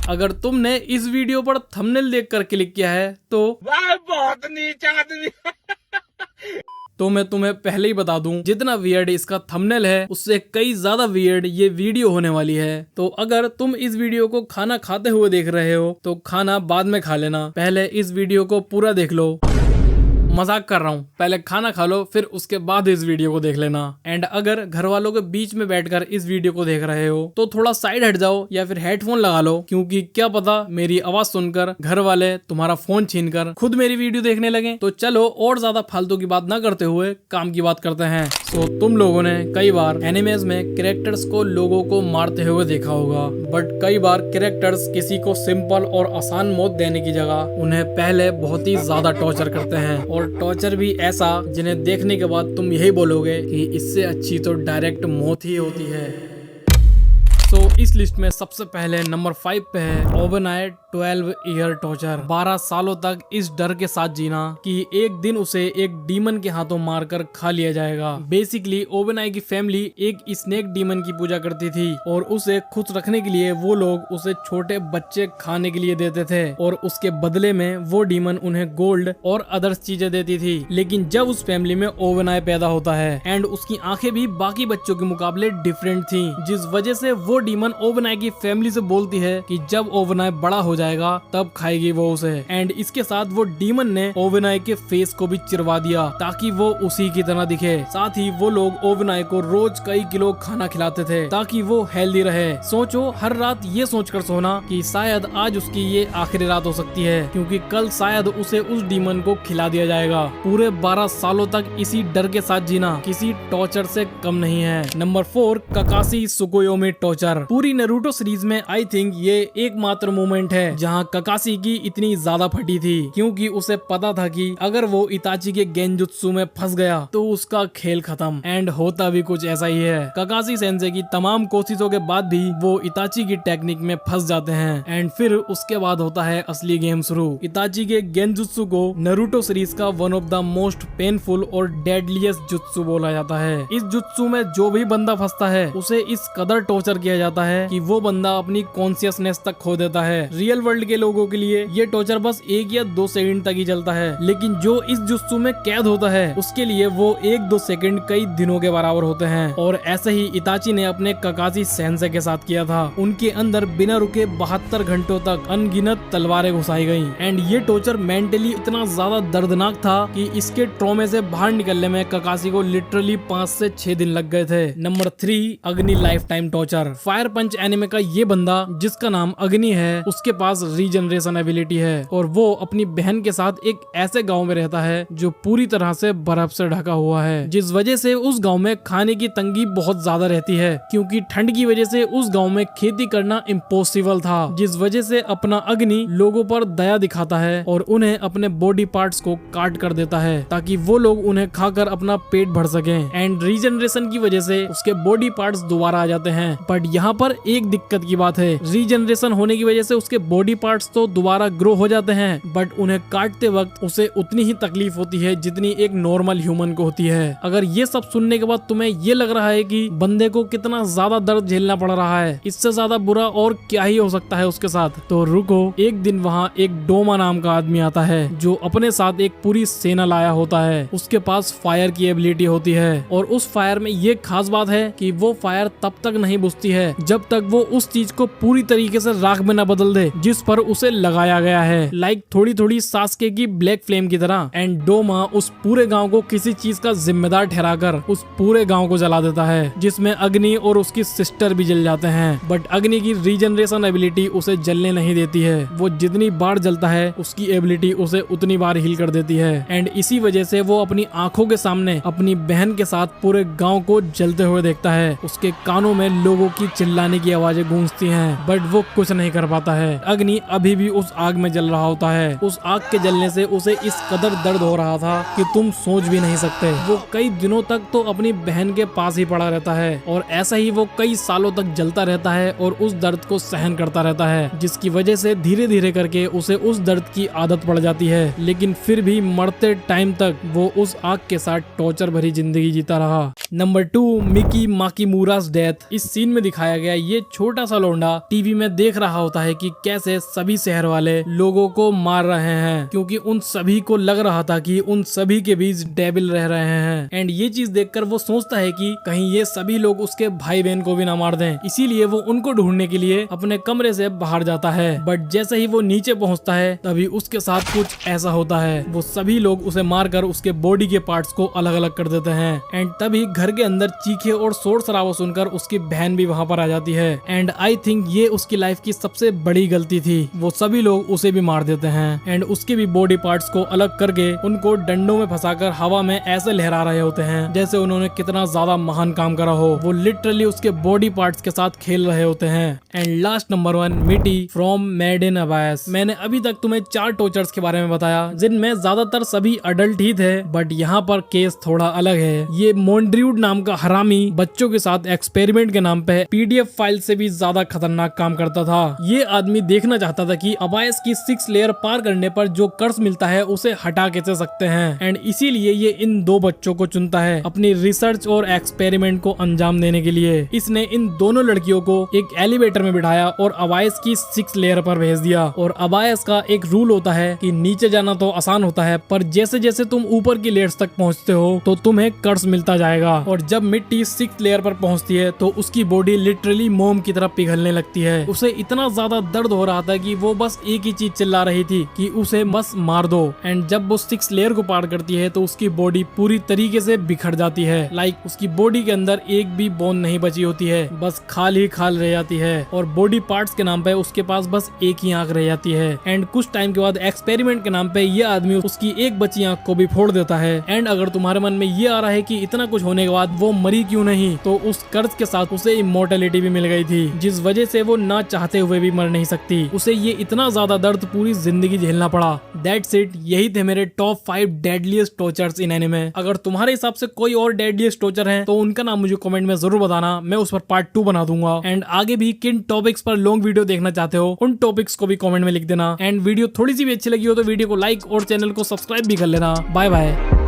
अगर तुमने इस वीडियो पर थंबनेल देखकर क्लिक किया है तो वाह बहुत नीच आदमी। तो मैं तुम्हें पहले ही बता दूं, जितना वियर्ड इसका थंबनेल है उससे कई ज्यादा वियर्ड ये वीडियो होने वाली है। तो अगर तुम इस वीडियो को खाना खाते हुए देख रहे हो तो खाना बाद में खा लेना, पहले इस वीडियो को पूरा देख लो। मजाक कर रहा हूँ, पहले खाना खा लो फिर उसके बाद इस वीडियो को देख लेना। एंड अगर घर वालों के बीच में बैठकर इस वीडियो को देख रहे हो तो थोड़ा साइड हट जाओ या फिर हेडफोन लगा लो, क्योंकि क्या पता मेरी आवाज सुनकर घर वाले तुम्हारा फोन छीनकर खुद मेरी वीडियो देखने लगे। तो चलो और ज्यादा फालतू की बात ना करते हुए काम की बात करते हैं। तो तुम लोगों ने कई बार एनिमेज में कैरेक्टर्स को लोगों को मारते हुए देखा होगा, बट कई बार कैरेक्टर्स किसी को सिंपल और आसान मौत देने की जगह उन्हें पहले बहुत ही ज्यादा टॉर्चर करते हैं, और टॉर्चर भी ऐसा जिन्हें देखने के बाद तुम यही बोलोगे कि इससे अच्छी तो डायरेक्ट मौत ही होती है। तो इस लिस्ट में सबसे पहले नंबर 5 पे है ओबेनाय 12 ईयर टॉर्चर। 12 सालों तक इस डर के साथ जीना कि एक दिन उसे एक डीमन के हाथों मारकर खा लिया जाएगा। बेसिकली ओबेनाय की फैमिली एक स्नेक डीमन की पूजा करती थी और उसे खुश रखने के लिए वो लोग उसे छोटे बच्चे खाने के लिए देते थे, और उसके बदले में वो डीमन उन्हें गोल्ड और अदर्स चीजें देती थी। लेकिन जब उस फैमिली में ओबेनाय पैदा होता है एंड उसकी आंखें भी बाकी बच्चों के मुकाबले डिफरेंट थी, जिस वजह से वो डीमन ओबेनाय की फैमिली से बोलती है कि जब ओबेनाय बड़ा हो जाएगा तब खाएगी वो उसे। एंड इसके साथ वो डीमन ने ओबेनाय के फेस को भी चिरवा दिया ताकि वो उसी की तरह दिखे। साथ ही वो लोग ओबेनाय को रोज कई किलो खाना खिलाते थे ताकि वो हेल्दी रहे। सोचो, हर रात ये सोचकर सोना कि शायद आज उसकी ये आखिरी रात हो सकती है, क्योंकि कल शायद उसे उस डीमन को खिला दिया जाएगा। पूरे 12 सालों तक इसी डर के साथ जीना किसी टॉर्चर से कम नहीं है। Number 4 Kakashi Tsukuyomi torture. पूरी नारुतो सीरीज में आई थिंक ये एकमात्र मोमेंट है जहां काकाशी की इतनी ज्यादा फटी थी, क्योंकि उसे पता था कि अगर वो इताची के गेंजुत्सु में फंस गया तो उसका खेल खत्म। एंड होता भी कुछ ऐसा ही है। काकाशी सेंसे की तमाम कोशिशों के बाद भी वो इताची की टेक्निक में फंस जाते हैं। एंड फिर उसके बाद होता है असली गेम शुरू। इताची के गेंजुत्सु को नारुतो सीरीज का one of the most painful और डेडलीस्ट जुत्सु बोला जाता है। इस जुत्सु में जो भी बंदा फंसता है उसे इस कदर टॉर्चर किया जाता है कि वो बंदा अपनी कॉन्शियसनेस तक खो देता है। रियल वर्ल्ड के लोगों के लिए ये टॉर्चर बस 1 या 2 सेकंड तक ही चलता है, लेकिन जो इस जुत्सु में कैद होता है उसके लिए वो 1-2 सेकंड कई दिनों के बराबर होते हैं। और ऐसे ही इताची ने अपने काकाशी सेंसे के साथ किया था। उनके अंदर बिना रुके 72 घंटों तक अनगिनत तलवारें घुसाई गयी। एंड ये टॉर्चर मेंटली इतना ज्यादा दर्दनाक था कि इसके ट्रॉमे से बाहर निकलने में काकाशी को लिटरली 5 से 6 दिन लग गए थे। नंबर 3 अग्नि लाइफ टाइम टॉर्चर। फायर पंच एनिमे का ये बंदा जिसका नाम अग्नि है, उसके पास रीजनरेशन एबिलिटी है और वो अपनी बहन के साथ एक ऐसे गांव में रहता है जो पूरी तरह से बर्फ से ढका हुआ है, जिस वजह से उस गांव में खाने की तंगी बहुत ज्यादा रहती है, क्योंकि ठंड की वजह से उस गांव में खेती करना इम्पॉसिबल था। जिस वजह से अपना अग्नि लोगों पर दया दिखाता है और उन्हें अपने बॉडी पार्ट्स को काट कर देता है ताकि वो लोग उन्हें खाकर अपना पेट भर सके। एंड रीजनरेशन की वजह से उसके बॉडी पार्ट्स दोबारा आ जाते हैं। बट यहाँ पर एक दिक्कत की बात है, रीजनरेशन होने की वजह से उसके बॉडी पार्ट्स तो दोबारा ग्रो हो जाते हैं, बट उन्हें काटते वक्त उसे उतनी ही तकलीफ होती है जितनी एक नॉर्मल ह्यूमन को होती है। अगर ये सब सुनने के बाद तुम्हें ये लग रहा है कि बंदे को कितना ज्यादा दर्द झेलना पड़ रहा है, इससे ज्यादा बुरा और क्या ही हो सकता है उसके साथ, तो रुको। एक दिन वहाँ एक डोमा नाम का आदमी आता है जो अपने साथ एक पूरी सेना लाया होता है। उसके पास फायर की एबिलिटी होती है और उस फायर में ये खास बात है कि वो फायर तब तक नहीं बुझती है जब तक वो उस चीज को पूरी तरीके से राख में न बदल दे जिस पर उसे लगाया गया है, लाइक थोड़ी थोड़ी सास्के की ब्लैक फ्लेम की तरह। एंड डोमा उस पूरे गांव को किसी चीज का जिम्मेदार ठहराकर उस पूरे गांव को जला देता है, जिसमें अग्नि और उसकी सिस्टर भी जल जाते हैं। बट अग्नि की रीजनरेशन एबिलिटी उसे जलने नहीं देती है। वो जितनी बार जलता है उसकी एबिलिटी उसे उतनी बार हील कर देती है। एंड इसी वजह से वो अपनी आंखों के सामने अपनी बहन के साथ पूरे गाँव को जलते हुए देखता है। उसके कानों में लोगों की चिल्लाने की आवाजें गूंजती हैं, बट वो कुछ नहीं कर पाता है। अग्नि अभी भी उस आग में जल रहा होता है। उस आग के जलने से उसे इस कदर दर्द हो रहा था कि तुम सोच भी नहीं सकते। वो कई दिनों तक तो अपनी बहन के पास ही पड़ा रहता है और ऐसा ही वो कई सालों तक जलता रहता है और उस दर्द को सहन करता रहता है, जिसकी वजह से धीरे धीरे करके उसे उस दर्द की आदत पड़ जाती है। लेकिन फिर भी मरते टाइम तक वो उस आग के साथ टॉर्चर भरी जिंदगी जीता रहा। Number 2, Miki Makimura's death. इस सीन में दिखाया गया ये छोटा सा लौंडा टीवी में देख रहा होता है कि कैसे सभी शहर वाले लोगों को मार रहे हैं, क्योंकि उन सभी को लग रहा था कि उन सभी के बीच डेविल रह रहे हैं। एंड ये चीज देखकर वो सोचता है कि कहीं ये सभी लोग उसके भाई बहन को भी ना मार दें, इसीलिए वो उनको ढूंढने के लिए अपने कमरे से बाहर जाता है। बट जैसे ही वो नीचे पहुंचता है तभी उसके साथ कुछ ऐसा होता है, वो सभी लोग उसे मारकर उसके बॉडी के पार्ट्स को अलग अलग कर देते हैं। एंड तभी घर के अंदर चीखे और शोर शराबा सुनकर उसकी बहन भी वहाँ पर आ जाती है। एंड आई थिंक ये उसकी लाइफ की सबसे बड़ी गलती थी, वो सभी लोग उसे भी मार देते हैं एंड उसके भी बॉडी पार्ट्स को अलग करके उनको डंडों में फंसाकर हवा में ऐसे लहरा रहे होते हैं जैसे उन्होंने कितना ज्यादा महान काम करा हो। वो लिटरली उसके बॉडी पार्ट्स के साथ खेल रहे होते हैं। एंड लास्ट नंबर 1, मिटी फ्रॉम मेड इन अबायस। मैंने अभी तक तुम्हें 4 टॉर्चर्स के बारे में बताया, जिनमें ज्यादातर सभी अडल्ट ही थे, बट यहाँ पर केस थोड़ा अलग है। ये मॉन्ड्रियूड नाम का हरामी बच्चों के साथ एक्सपेरिमेंट के नाम पे PDF फाइल से भी ज्यादा खतरनाक काम करता था। ये आदमी देखना चाहता था कि अबायस की 6 लेयर पार करने पर जो कर्स मिलता है उसे हटा कैसे सकते हैं। एंड इसीलिए ये इन 2 बच्चों को चुनता है अपनी रिसर्च और एक्सपेरिमेंट को अंजाम देने के लिए। इसने इन दोनों लड़कियों को एक एलिवेटर में बिठाया और अबायस की 6 लेयर पर भेज दिया। और अबायस का एक रूल होता है कि नीचे जाना तो आसान होता है, पर जैसे जैसे तुम ऊपर की लेयर्स तक पहुंचते हो तो तुम्हें कर्स मिलता जाएगा। और जब मिट्टी 6 लेयर पर पहुंचती है तो उसकी बॉडी लिटरली मोम की तरह पिघलने लगती है। उसे इतना ज्यादा दर्द हो रहा था कि वो बस एक ही चीज चिल्ला रही थी कि उसे बस मार दो। एंड जब वो 6 लेयर को पार करती है तो उसकी बॉडी पूरी तरीके से बिखर जाती है। लाइक उसकी बॉडी के अंदर एक भी बोन नहीं बची होती है, बस खाल ही खाल रह जाती है। और बॉडी पार्ट्स के नाम पे उसके पास बस एक ही आंख रह जाती है। एंड कुछ टाइम के बाद एक्सपेरिमेंट के नाम पे ये आदमी उसकी एक बची आंख को भी फोड़ देता है। एंड अगर तुम्हारे मन में ये आ रहा है कि इतना कुछ होने के बाद वो मरी क्यों नहीं, तो उस कर्ज के साथ उसे इमोर्टलिटी भी मिल गई थी, जिस वजह से वो ना चाहते हुए भी मर नहीं सकती। उसे ये इतना ज्यादा दर्द पूरी जिंदगी झेलना पड़ा। दैट्स इट, यही थे मेरे टॉप 5 डेडलीस्ट टॉर्चर्स इन एनिमे। अगर तुम्हारे हिसाब से कोई और डेडलीस्ट टॉर्चर है तो उनका नाम मुझे कमेंट में जरूर बताना, मैं उस पर पार्ट 2 बना दूंगा। एंड आगे भी किन टॉपिक्स पर लॉन्ग वीडियो देखना चाहते हो उन टॉपिक्स को भी कमेंट में लिख देना। एंड वीडियो थोड़ी सी भी अच्छी लगी हो तो वीडियो को लाइक और चैनल को सब्सक्राइब भी कर लेना। Bye bye.